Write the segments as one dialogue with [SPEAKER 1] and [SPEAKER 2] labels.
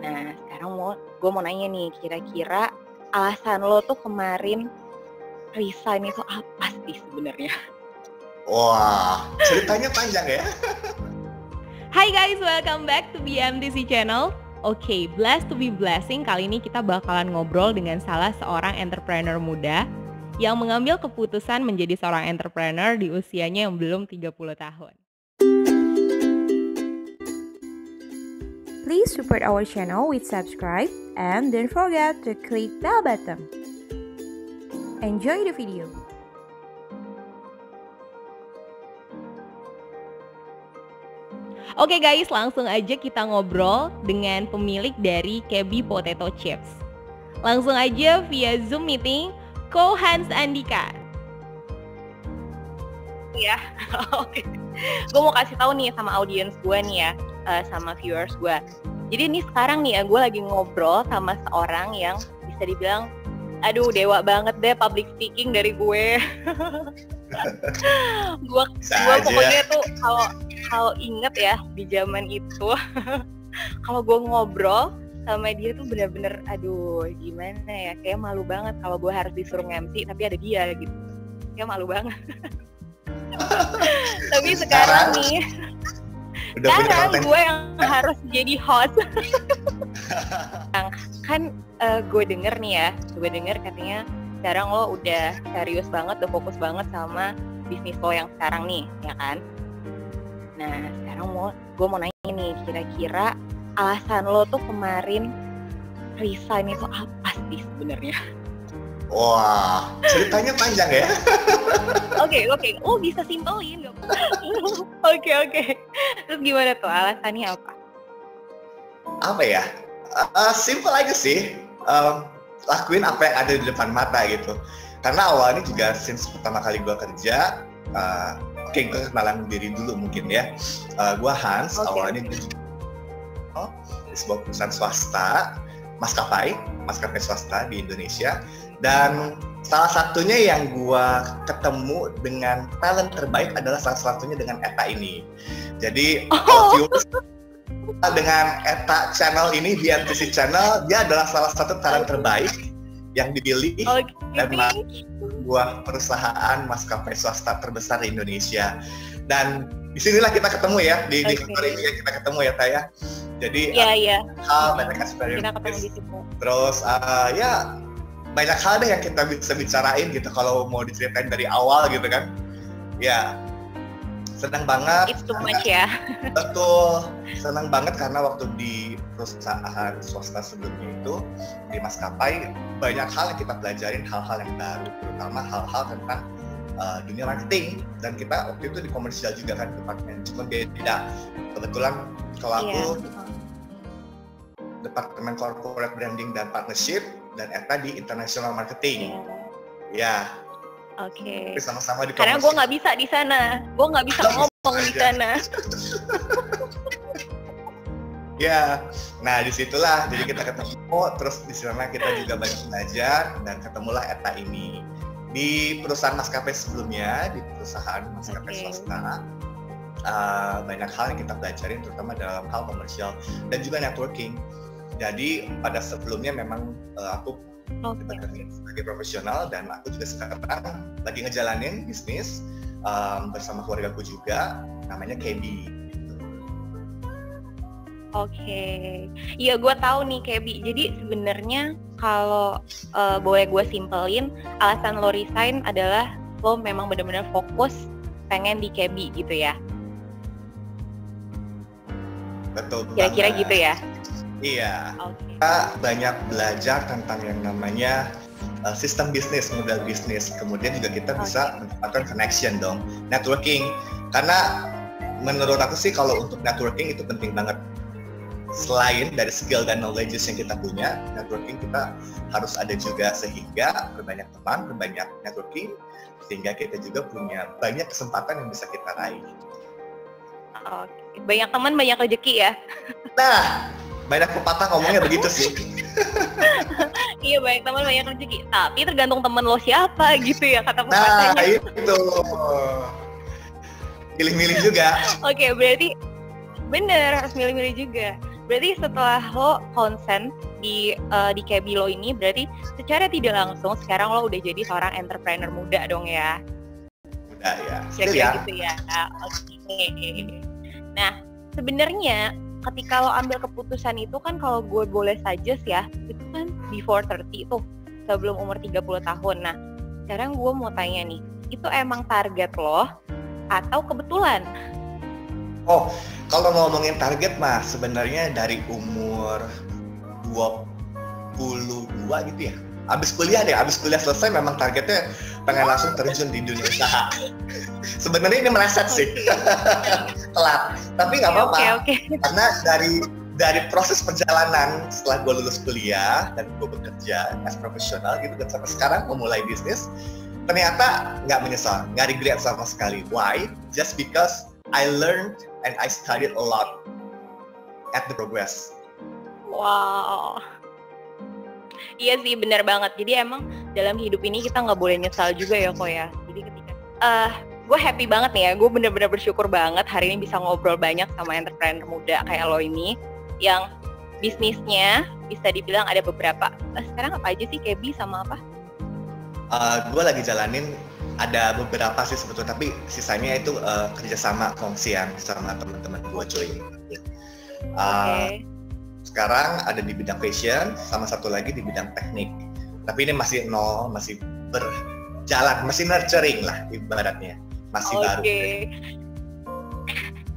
[SPEAKER 1] Nah, sekarang gue mau nanya nih, kira-kira alasan lo tuh kemarin resign itu apa sih sebenarnya?
[SPEAKER 2] Wah, ceritanya panjang ya.
[SPEAKER 3] Hai guys, welcome back to BMTC Channel. Oke, blessed to be blessing. Kali ini kita bakalan ngobrol dengan salah seorang entrepreneur muda yang mengambil keputusan menjadi seorang entrepreneur di usianya yang belum 30 tahun. Please support our channel with subscribe and don't forget to click bell button. Enjoy the video. Oke guys, langsung aja kita ngobrol dengan pemilik dari KB Potato Chips. Langsung aja via Zoom meeting, Ko Hans Andika.
[SPEAKER 1] Iya, oke. Gue mau kasih tahu nih sama audiens gue nih ya, sama viewers gue. Jadi ini sekarang nih ya, gue lagi ngobrol sama seorang yang bisa dibilang, aduh dewa banget deh public speaking dari gue. Gue pokoknya tuh kalau inget ya di zaman itu, kalau gue ngobrol sama dia tuh bener-bener, aduh gimana ya, kayak malu banget kalau gue harus disuruh MC tapi ada dia gitu, kayak malu banget. Tapi sekarang nih, sekarang gue yang harus jadi host. Kan gue denger nih ya, katanya sekarang lo udah serius banget, udah fokus banget sama bisnis lo yang sekarang nih, ya kan? Nah, sekarang gue mau nanya nih, kira-kira alasan lo tuh kemarin resign itu apa sih sebenarnya?
[SPEAKER 2] Wah, ceritanya panjang ya.
[SPEAKER 1] Oke. Oh, bisa simpelin nggak? Oke. Terus gimana tuh, alasannya apa?
[SPEAKER 2] Apa ya? Simple aja sih. Lakuin apa yang ada di depan mata gitu. Karena awalnya juga since pertama kali gue kerja, gue kenalan diri dulu mungkin ya. Gue Hans, awalnya di sebuah perusahaan swasta, maskapai swasta di Indonesia. Dan salah satunya yang gue ketemu dengan talent terbaik adalah salah satunya dengan Eta ini. Jadi viewers dengan Eta channel ini, BMTC channel, dia adalah salah satu talent terbaik yang dipilih dan sebuah perusahaan maskapai swasta terbesar di Indonesia. Dan disinilah kita ketemu ya, di kantor ini kita ketemu ya Taya. Jadi banyak experience.
[SPEAKER 1] Kita ketemu di situ.
[SPEAKER 2] Terus ya banyak hal deh yang kita bisa bicarain gitu kalau mau diceritain dari awal gitu kan. Ya senang banget.
[SPEAKER 1] It's too much ya.
[SPEAKER 2] Betul, senang banget karena waktu di perusahaan swasta sebelumnya itu di maskapai banyak hal yang kita pelajarin, hal-hal yang baru, terutama hal-hal tentang dunia marketing. Dan kita waktu itu di komersial juga kan departemen, cuma beda. Kebetulan kalau aku departemen corporate branding dan partnership, dan Eta di international marketing. Ya.
[SPEAKER 1] Oke.
[SPEAKER 2] Sama-sama di
[SPEAKER 1] karena gue nggak bisa di sana, gue nggak bisa ngomong di sana.
[SPEAKER 2] Ya, nah disitulah jadi kita ketemu, terus di sana kita juga banyak belajar dan ketemulah Eta ini di perusahaan maskapai sebelumnya, di perusahaan maskapai swasta. Banyak hal yang kita pelajarin, terutama dalam hal komersial dan juga networking. Jadi pada sebelumnya memang aku sebagai profesional dan aku juga sekarang lagi ngejalanin bisnis bersama keluargaku juga, namanya KB.
[SPEAKER 1] Oke, iya gue tahu nih KB. Jadi sebenarnya kalau boleh gue simpelin, alasan lo resign adalah lo memang benar-benar fokus pengen di KB gitu ya?
[SPEAKER 2] Betul.
[SPEAKER 1] Kira-kira gitu ya?
[SPEAKER 2] Iya. Kita banyak belajar tentang yang namanya sistem bisnis, model bisnis. Kemudian juga kita bisa mendapatkan connection dong, networking. Karena menurut aku sih kalau untuk networking itu penting banget. Selain dari skill dan knowledge yang kita punya, networking kita harus ada juga sehingga berbanyak teman, berbanyak networking, sehingga kita juga punya banyak kesempatan yang bisa kita raih.
[SPEAKER 1] Oke. Banyak teman, banyak rezeki ya?
[SPEAKER 2] Nah, banyak pepatah ngomongnya begitu sih.
[SPEAKER 1] Iya, banyak teman banyak rezeki. Tapi tergantung teman lo siapa gitu ya kata pepatahnya.
[SPEAKER 2] Nah itu, pilih-milih juga.
[SPEAKER 1] Oke, berarti bener harus milih-milih juga. berarti setelah lo konsen di KB lo ini, berarti secara tidak langsung sekarang lo udah jadi seorang entrepreneur muda dong ya?
[SPEAKER 2] Muda ya.
[SPEAKER 1] Kira-kira gitu ya. Oke. Nah, sebenarnya ketika lo ambil keputusan itu kan, kalau gue boleh suggest ya, itu kan before 30 tuh, sebelum umur 30 tahun. Nah, sekarang gue mau tanya nih, itu emang target lo atau kebetulan?
[SPEAKER 2] Oh, kalau ngomongin target mah sebenarnya dari umur 22 gitu ya. Abis kuliah selesai memang targetnya pengen langsung terjun di dunia usaha. Sebenarnya ini meleset sih, telat. Tapi nggak apa-apa, karena dari proses perjalanan setelah gue lulus kuliah dan gue bekerja as profesional gitu dan sampai sekarang memulai bisnis, ternyata nggak menyesal, nggak regret sama sekali. Why? Just because I learned and I studied a lot at the progress.
[SPEAKER 1] Wow. Iya sih, benar banget. Jadi emang dalam hidup ini kita nggak boleh nyesal juga ya kok ya. Jadi ketika gue happy banget nih ya, gue bener-bener bersyukur banget hari ini bisa ngobrol banyak sama entrepreneur muda kayak lo ini, yang bisnisnya bisa dibilang ada beberapa. Sekarang apa aja sih, KB sama apa?
[SPEAKER 2] Gue lagi jalanin ada beberapa sih sebetulnya, tapi sisanya itu kerjasama kongsian sama teman-teman gue cuy. Sekarang ada di bidang fashion, sama satu lagi di bidang teknik. Tapi ini masih nol, masih berjalan, masih nurturing lah ibaratnya, masih baru.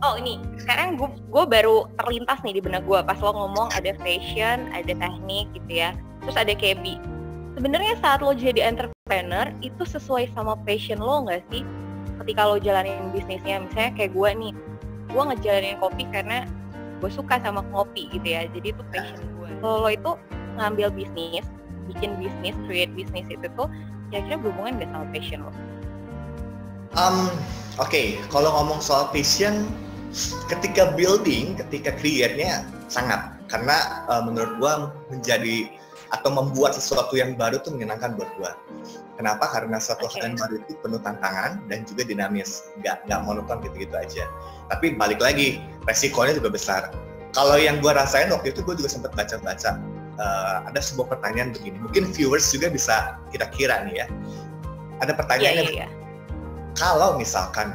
[SPEAKER 1] Oh ini, sekarang gue baru terlintas nih di benak gue pas lo ngomong ada fashion, ada teknik gitu ya, terus ada KB. Sebenarnya saat lo jadi entrepreneur itu sesuai sama passion lo nggak sih? Ketika lo jalanin bisnisnya, misalnya kayak gue nih, gue ngejalanin kopi karena gue suka sama kopi gitu ya, jadi itu passion gue. Kalau lo itu ngambil bisnis, bikin bisnis, create bisnis itu tuh kira-kira berhubungan nggak sama passion lo?
[SPEAKER 2] Oke, kalau ngomong soal passion, ketika building, ketika create-nya sangat, karena menurut gue menjadi atau membuat sesuatu yang baru tuh menyenangkan buat gue. Kenapa? Karena suatu hal yang baru itu penuh tantangan dan juga dinamis, nggak monoton gitu-gitu aja. Tapi balik lagi, resikonya juga besar. Kalau yang gue rasain waktu itu, gue juga sempat baca-baca, ada sebuah pertanyaan begini, mungkin viewers juga bisa kira-kira nih ya. Ada pertanyaannya, kalau misalkan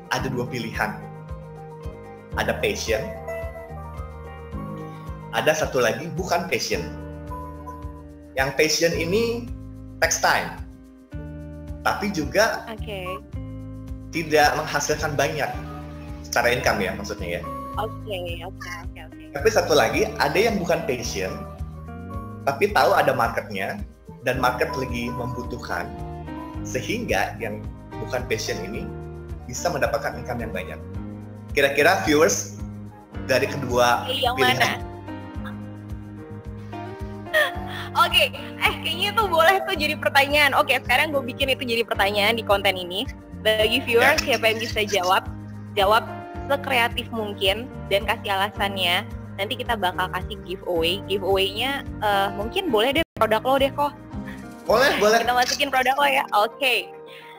[SPEAKER 2] ada dua pilihan, ada passion, ada satu lagi bukan passion. Yang passion ini takes time, tapi juga tidak menghasilkan banyak secara income ya, maksudnya ya. Oke. Tapi satu lagi, ada yang bukan passion, tapi tahu ada marketnya dan market lagi membutuhkan, sehingga yang bukan passion ini bisa mendapatkan income yang banyak. Kira-kira viewers dari kedua pilihan
[SPEAKER 1] mana? Oke, kayaknya tuh boleh tuh jadi pertanyaan. Oke, sekarang gue bikin itu jadi pertanyaan di konten ini. Bagi viewers, siapa yang bisa jawab sekreatif mungkin dan kasih alasannya. Nanti kita bakal kasih giveaway. Giveaway-nya mungkin boleh deh produk lo deh kok.
[SPEAKER 2] Boleh.
[SPEAKER 1] Kita masukin produk lo ya. Oke.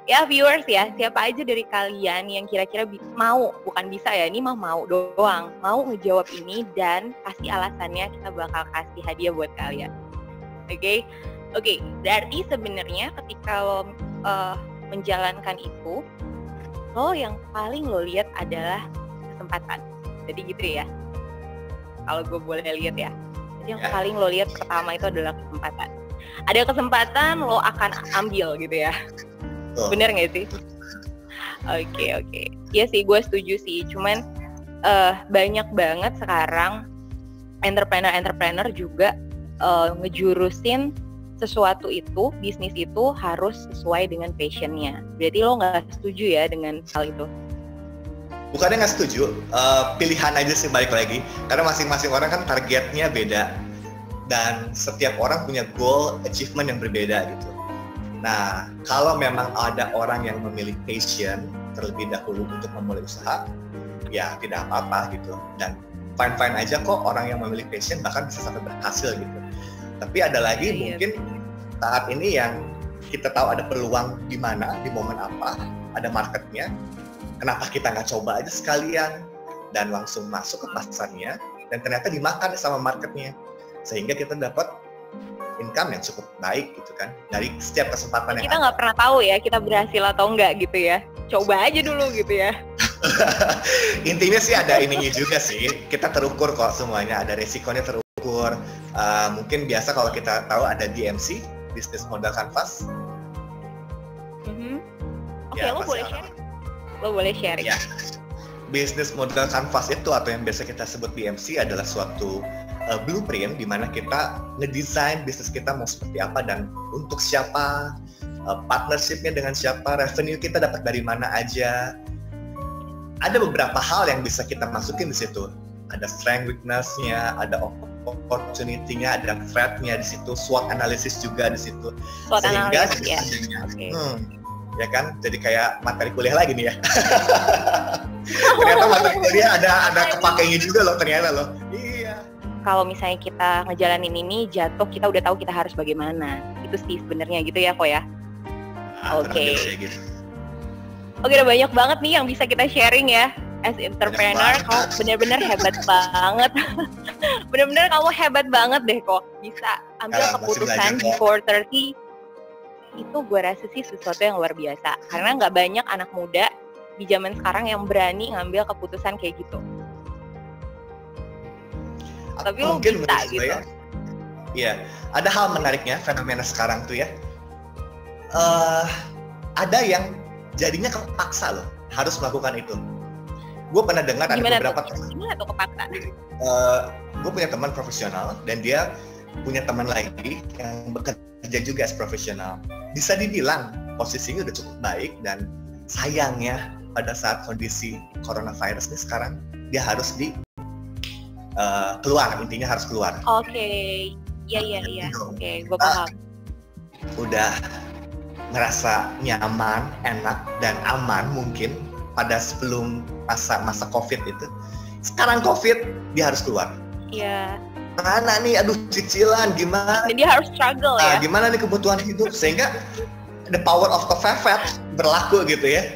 [SPEAKER 1] Ya viewers ya, siapa aja dari kalian yang kira-kira mau, bukan bisa ya, ini mau doang, mau ngejawab ini dan kasih alasannya, kita bakal kasih hadiah buat kalian. Oke, berarti sebenarnya ketika lo menjalankan itu, lo yang paling lo lihat adalah kesempatan. Jadi gitu ya, kalau gue boleh lihat ya. Jadi yang paling lo lihat pertama itu adalah kesempatan. Ada kesempatan, lo akan ambil gitu ya. Bener nggak sih? Oke. Iya sih, gue setuju sih. Cuman banyak banget sekarang entrepreneur juga ngejurusin sesuatu itu, bisnis itu harus sesuai dengan passionnya. Berarti lo nggak setuju ya dengan hal itu?
[SPEAKER 2] Bukannya nggak setuju, pilihan aja sih, balik lagi. Karena masing-masing orang kan targetnya beda. Dan setiap orang punya goal, achievement yang berbeda gitu. Nah, kalau memang ada orang yang memilih passion terlebih dahulu untuk memulai usaha, ya tidak apa-apa gitu. Dan fine-fine aja kok orang yang memilih passion bahkan bisa sampai berhasil gitu. Tapi ada lagi mungkin saat ini yang kita tahu ada peluang di mana, di momen apa, ada marketnya. Kenapa kita nggak coba aja sekalian dan langsung masuk ke pasarnya dan ternyata dimakan sama marketnya, sehingga kita dapat income yang cukup baik gitu kan dari setiap kesempatan yang
[SPEAKER 1] kita nggak pernah tahu ya kita berhasil atau enggak gitu ya, coba aja dulu gitu ya.
[SPEAKER 2] Intinya sih ada ininya juga sih, kita terukur kok semuanya, ada resikonya terukur. Mungkin biasa kalau kita tahu ada DMC, Business Model Canvas.
[SPEAKER 1] Oke, lo boleh sharing. Lo boleh sharing.
[SPEAKER 2] Ya. Business Model Canvas itu atau yang biasa kita sebut BMC adalah suatu blueprint di mana kita ngedesain bisnis kita mau seperti apa dan untuk siapa, partnershipnya dengan siapa, revenue kita dapat dari mana aja. Ada beberapa hal yang bisa kita masukin di situ. Ada strength, weakness-nya, ada opportunity-nya, ada threat-nya di situ, SWOT analysis juga di situ.
[SPEAKER 1] SWOT
[SPEAKER 2] sehingga
[SPEAKER 1] analysis ya.
[SPEAKER 2] Ya kan, jadi kayak materi kuliah lagi nih ya. Ternyata materi kuliah ada kepakainya juga loh ternyata loh. Iya.
[SPEAKER 1] Kalau misalnya kita ngejalanin ini jatuh, kita udah tahu kita harus bagaimana. Itu sih sebenarnya gitu ya kok ya. Oke.
[SPEAKER 2] Gitu.
[SPEAKER 1] Oke, udah banyak banget nih yang bisa kita sharing ya. As entrepreneur, kamu benar-benar hebat banget. Benar-benar kamu hebat banget deh kok. Bisa ambil keputusan before 30. Itu gue rasa sih sesuatu yang luar biasa. Karena nggak banyak anak muda di zaman sekarang yang berani ngambil keputusan kayak gitu. Tapi lo bisa gitu.
[SPEAKER 2] Iya, ada hal menariknya fenomena sekarang tuh ya. Ada yang jadinya kepaksa loh harus melakukan itu. Gue pernah dengar ada beberapa teman.
[SPEAKER 1] Gimana tuh kepaksa?
[SPEAKER 2] Gue punya teman profesional dan dia punya teman lagi yang bekerja juga as profesional. Bisa dibilang posisinya udah cukup baik dan sayangnya pada saat kondisi coronavirus ini sekarang dia harus keluar, intinya harus keluar.
[SPEAKER 1] Oke. Iya. Oke, gue paham.
[SPEAKER 2] Udah ngerasa nyaman, enak dan aman mungkin pada sebelum masa COVID itu. Sekarang COVID dia harus keluar.
[SPEAKER 1] Iya.
[SPEAKER 2] Mana nih, aduh cicilan gimana?
[SPEAKER 1] Dan dia harus struggle ya.
[SPEAKER 2] Gimana nih kebutuhan hidup sehingga the power of kepepet berlaku gitu ya.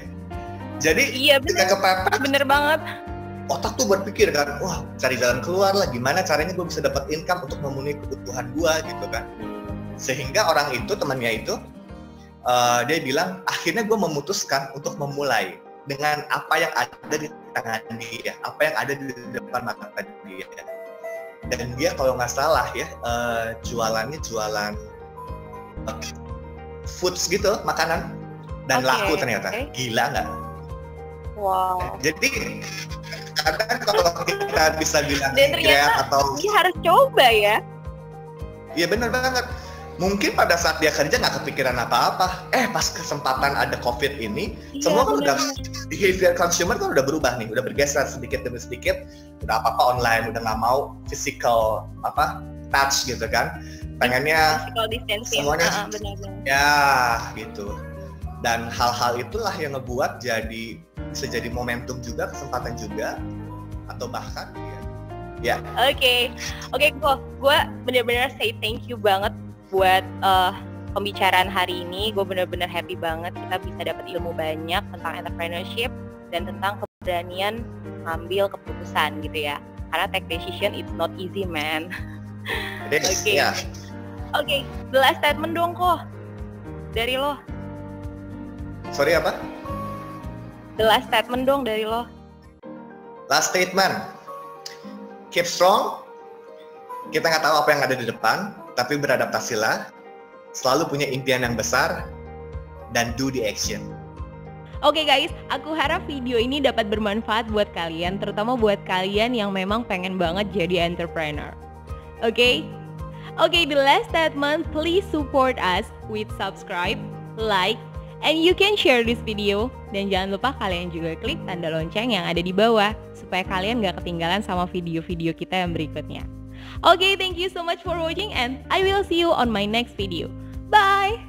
[SPEAKER 2] Jadi ketika kepepet,
[SPEAKER 1] bener banget.
[SPEAKER 2] Otak tuh berpikir kan, wah cari jalan keluar lah, gimana caranya gue bisa dapat income untuk memenuhi kebutuhan gue gitu kan. Sehingga orang itu, temannya itu, dia bilang, akhirnya gue memutuskan untuk memulai dengan apa yang ada di tangan dia, apa yang ada di depan mata dia. Dan dia kalau nggak salah ya, jualannya jualan foods gitu, makanan, dan laku ternyata. Gila nggak?
[SPEAKER 1] Wow.
[SPEAKER 2] Jadi kadang kalau kita bisa bilang
[SPEAKER 1] ternyata
[SPEAKER 2] atau
[SPEAKER 1] dia harus coba ya.
[SPEAKER 2] Iya benar banget. Mungkin pada saat dia kerja nggak kepikiran apa-apa. Pas kesempatan ada COVID ini, semua kan udah behavior consumer kan udah berubah nih, udah bergeser sedikit demi sedikit. Udah apa-apa online, udah nggak mau physical touch gitu kan. Pengennya semuanya ya gitu. Dan hal-hal itulah yang ngebuat bisa jadi momentum juga, kesempatan juga, atau bahkan ya.
[SPEAKER 1] Oke, gue benar-benar say thank you banget buat pembicaraan hari ini. Gue benar-benar happy banget kita bisa dapat ilmu banyak tentang entrepreneurship dan tentang keberanian ngambil keputusan gitu ya. Karena take decision it's not easy, man. Oke, the last statement dong kok dari lo.
[SPEAKER 2] Sorry apa?
[SPEAKER 1] The last statement dong dari lo.
[SPEAKER 2] Last statement, keep strong. Kita nggak tahu apa yang ada di depan, tapi beradaptasilah. Selalu punya impian yang besar dan do the action.
[SPEAKER 3] Oke guys, aku harap video ini dapat bermanfaat buat kalian, terutama buat kalian yang memang pengen banget jadi entrepreneur. Oke, the last statement, please support us with subscribe, like, and you can share this video. Dan jangan lupa kalian juga klik tanda lonceng yang ada di bawah supaya kalian gak ketinggalan sama video-video kita yang berikutnya. Oke, thank you so much for watching and I will see you on my next video. Bye!